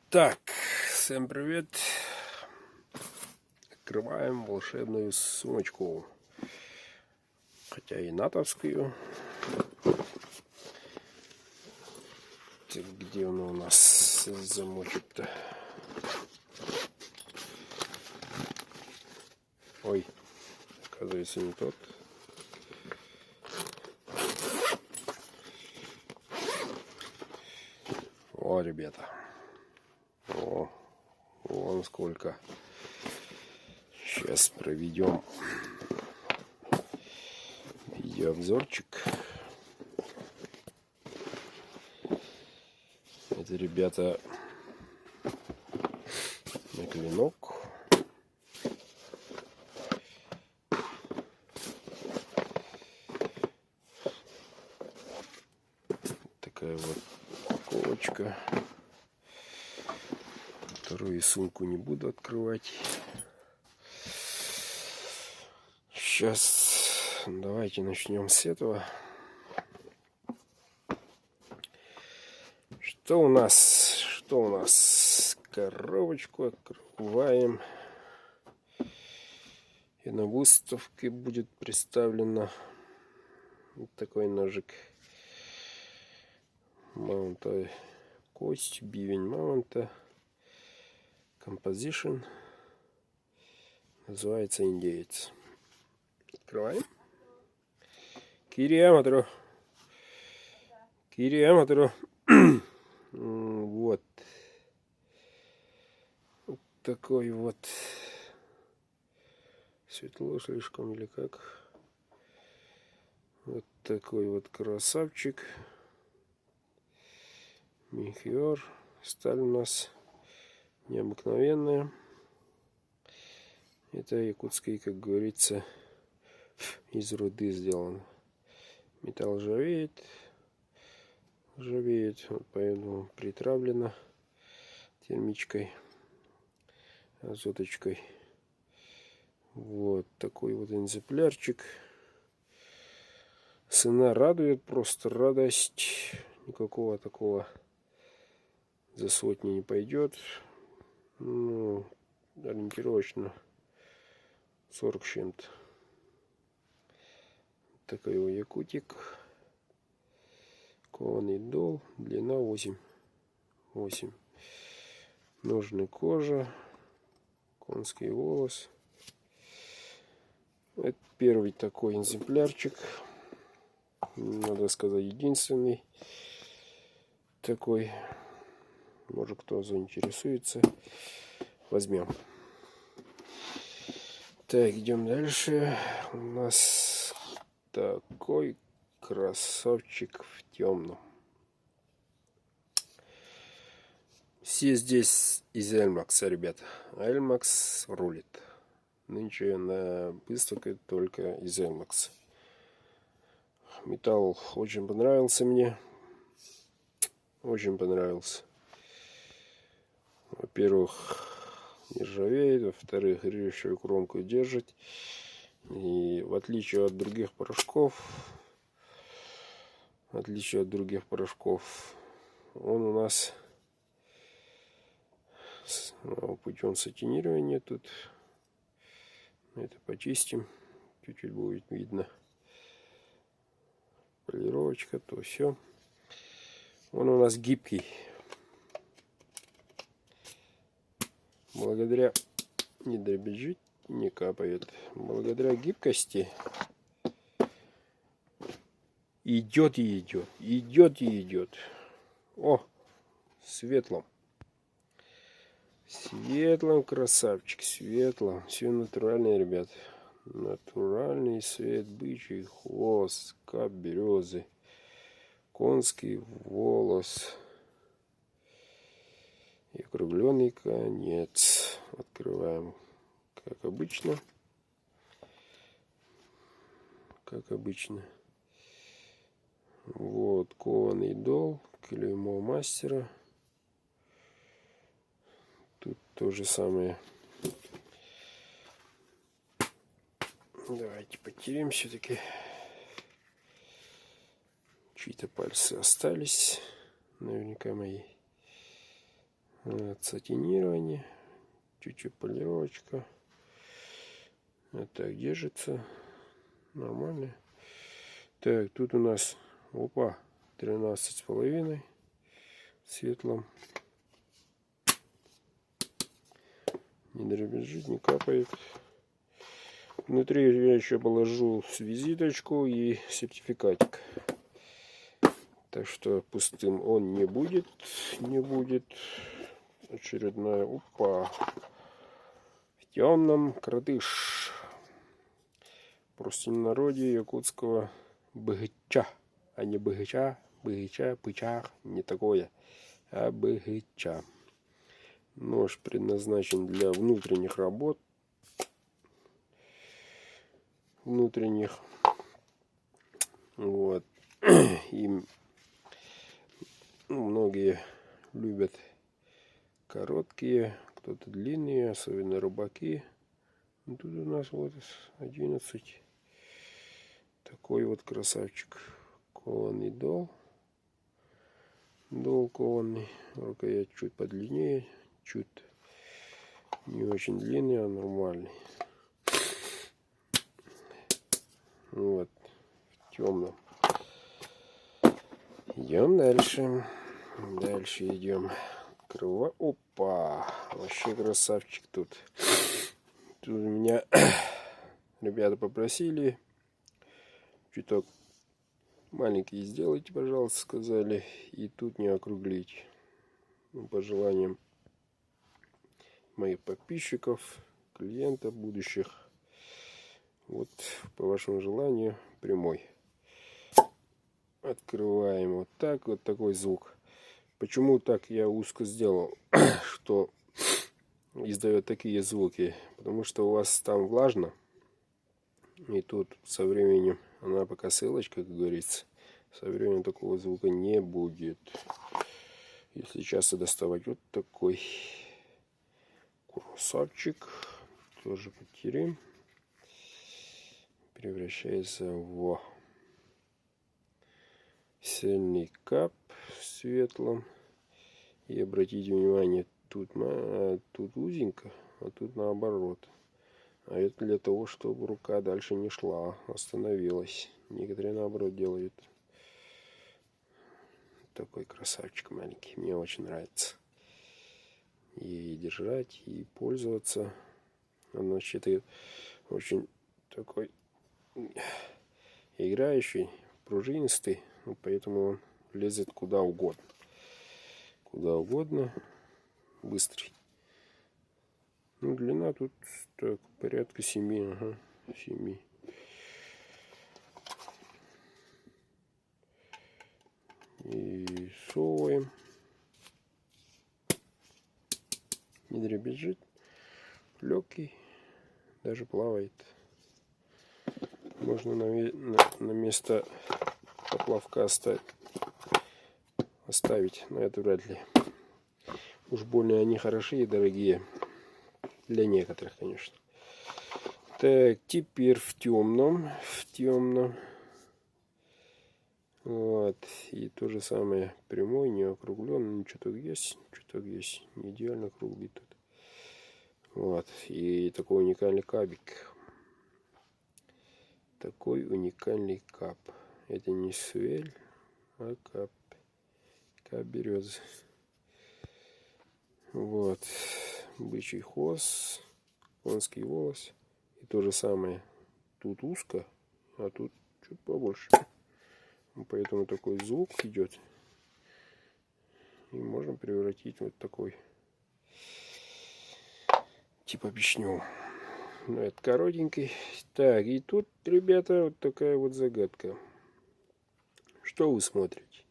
Так, всем привет. Открываем волшебную сумочку. Хотя и натовскую. Так, где она у нас замочек-то? Ой, оказывается, не тот. О, ребята. О, вон сколько. Сейчас проведем видеообзорчик. Это, ребята, на клинок. Такая вот упаковочка, которую сумку не буду открывать. Сейчас давайте начнем с этого. Что у нас? Коробочку открываем. И на выставке будет представлено вот такой ножик. Маунта кость, бивень маунта. Composition. Называется индеец. Открываем. Кириаматору. Вот. Вот такой вот. Светло слишком или как? Вот такой вот красавчик. Мехиор. Сталь у нас необыкновенная. Это якутский, как говорится, из руды сделан. Металл ржавеет. Вот поэтому притравлено термичкой, азоточкой. Вот такой вот экземплярчик. Цена радует, просто радость. Никакого такого за сотни не пойдет. Ну, ориентировочно 40 с чем-то. Такой его якутик. Кованый дол. Длина 8. Ножны кожа. Конский волос. Это первый такой экземплярчик. Надо сказать, единственный такой. Может, кто заинтересуется. Возьмем. Так, идем дальше. У нас такой красавчик в темном. Все здесь из Эльмакса, ребята. Эльмакс рулит. Нынче на выставке только из Эльмакса. Металл очень понравился мне. Очень понравился. Во-первых, не ржавеет. Во-вторых, режущую кромку держит. И в отличие от других порошков, он у нас путем сатинирования тут. Это почистим. Чуть-чуть будет видно. Полировочка, то все. Он у нас гибкий. Благодаря не дребезжит, не капает. Благодаря гибкости идет и идет. О, светлом красавчик, светлом. Все натуральное, ребят. Натуральный свет, бычий хвост, кап березы, конский волос и округленный конец. Открываем, как обычно. Вот кованый дол, клеймо мастера. Тут то же самое. Давайте потерем все-таки. Чьи-то пальцы остались. Наверняка мои. Сатинирование. Чуть-чуть полировочка. Вот так держится. Нормально. Так, тут у нас, опа, 13,5 в светлом. Не дребезжит, не капает. Внутри я еще положу визиточку и сертификатик. Так что пустым он не будет. Не будет. Очередная, опа. В темном кротыш. Простонародье якутского быгыча. А не быгыча, быгыча, пычах. Не такое. А быгыча. Нож предназначен для внутренних работ. Внутренних. Вот. И многие любят короткие, кто-то длинные, особенно рыбаки. Тут у нас вот 11. Такой вот красавчик. Кованый дол. Дол кованый. Рукоять чуть подлиннее. Чуть не очень длинный, а нормальный. Вот. В темном. Идем дальше. Дальше идем. Опа. Вообще красавчик тут. Тут у меня ребята попросили. Чуток маленький сделайте, пожалуйста, сказали. И тут не округлить. По желаниям моих подписчиков, клиентов будущих. Вот по вашему желанию прямой. Открываем вот так. Вот такой звук. Почему так я узко сделал, что издает такие звуки? Потому что у вас там влажно. И тут со временем, она пока ссылочка, как говорится, со временем такого звука не будет. Если часто доставать, вот такой курсорчик. Тоже потеряем. Превращается в сильный кап в светлом. И обратите внимание, тут узенько, а тут наоборот. А это для того, чтобы рука дальше не шла, остановилась. Некоторые наоборот делают. Такой красавчик маленький. Мне очень нравится. И держать, и пользоваться. Он вообще-то очень такой играющий, пружинистый. Поэтому он лезет куда угодно. Куда угодно. Быстрый. Ну, длина тут так, порядка 7. Ага, 7. И совываем. Не дребезжит. Легкий. Даже плавает. Можно на место поплавка оставить. Но это вряд ли. Уж больно они хорошие и дорогие. Для некоторых, конечно. Так, теперь в темном. В темном. Вот. И то же самое. Прямой, не округленный. Что-то есть. Что-то есть. Не идеально круглый тут. Вот. И такой уникальный кабик. Такой уникальный кап. Это не свель, а кап. Кап березы. Вот. Бычий хвост. Конский волос. И то же самое. Тут узко, а тут чуть побольше. Поэтому такой звук идет. И можем превратить вот такой. Типа песню. Ну, это коротенький. Так, и тут, ребята, вот такая вот загадка. Что вы смотрите?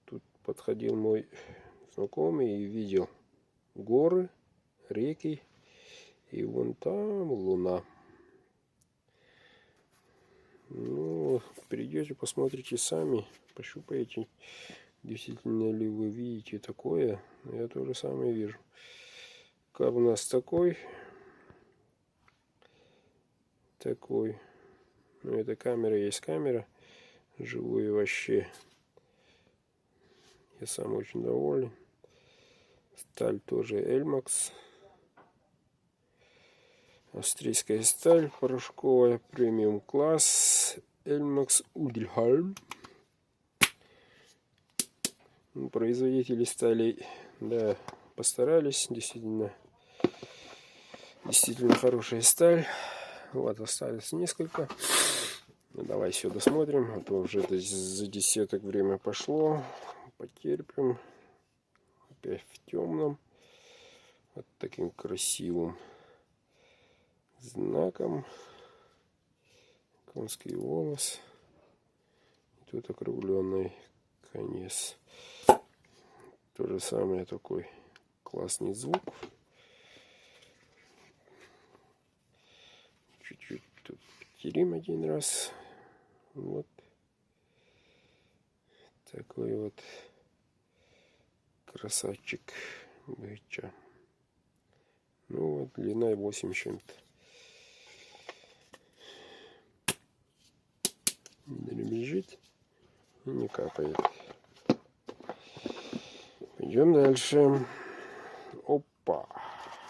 Тут подходил мой знакомый и видел горы, реки. И вон там луна. Ну, придете, посмотрите сами, пощупаете, действительно ли вы видите такое. Я то же самое вижу. Кап у нас такой. Такой. Ну, это камера есть камера. Живую вообще. Я сам очень доволен. Сталь тоже Эльмакс. Австрийская сталь порошковая, премиум класс, Эльмакс Удельхальм. Производители сталей, да, постарались, действительно хорошая сталь. Вот, осталось несколько. Ну, давай все досмотрим, а то уже за десяток время пошло. Потерпим. Опять в темном. Вот таким красивым знаком. Конский волос. Тут округленный конец. То же самое, такой классный звук. Чуть-чуть тут потерим один раз. Вот. Такой вот красавчик быча. Ну вот, длина 8 чем-то. Дребезжит и не капает. Пойдем дальше. Опа!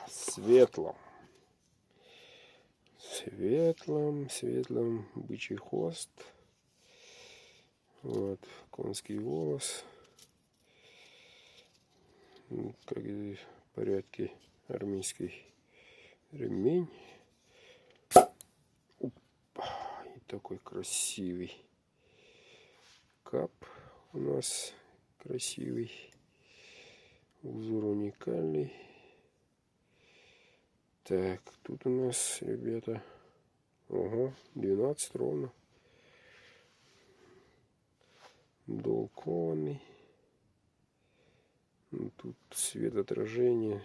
Светлом бычий хвост. Вот, конский волос. Как и в порядке армейский ремень. Опа, и такой красивый кап у нас красивый. Узор уникальный. Так, тут у нас, ребята, ого, 12 ровно. Долкованный. Тут свет отражения